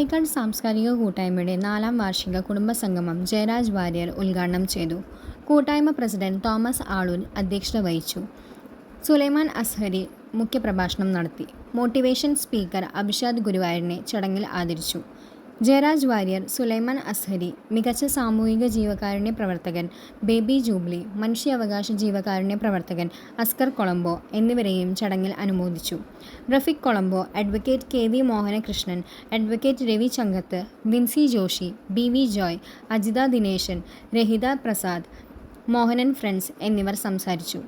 തൈക്കാട് സാംസ്കാരിക കൂട്ടായ്മയുടെ 4ാം വാർഷിക കുടുംബസംഗമം ജയരാജ് വാര്യർ ഉദ്ഘാടനം ചെയ്തു. കൂട്ടായ്മ പ്രസിഡന്റ് തോമസ് ആളൂർ അധ്യക്ഷത വഹിച്ചു. സുലൈമാൻ അസ്ഹരി മുഖ്യപ്രഭാഷണം നടത്തി. മോട്ടിവേഷൻ സ്പീക്കർ അഭിഷാദ് ഗുരുവായൂരിനെ ചടങ്ങിൽ ആദരിച്ചു. ജയരാജ് വാര്യർ, സുലൈമാൻ അസ്ഹരി, മികച്ച സാമൂഹിക ജീവകാരുണ്യ പ്രവർത്തകൻ ബേബി ജൂബിലി, മനുഷ്യാവകാശ ജീവകാരുണ്യ പ്രവർത്തകൻ അസ്കർ കൊളംബോ എന്നിവരെയും ചടങ്ങിൽ അനുമോദിച്ചു. Rafeeq Colombo, advocate KV Mohanakrishnan, advocate Ravi Changath, Vincy Joshy, BV Joy, Ajitha Dineshan, Rahitha Prasad, Mohanan friends എന്നിവർ സംസാരിച്ചു.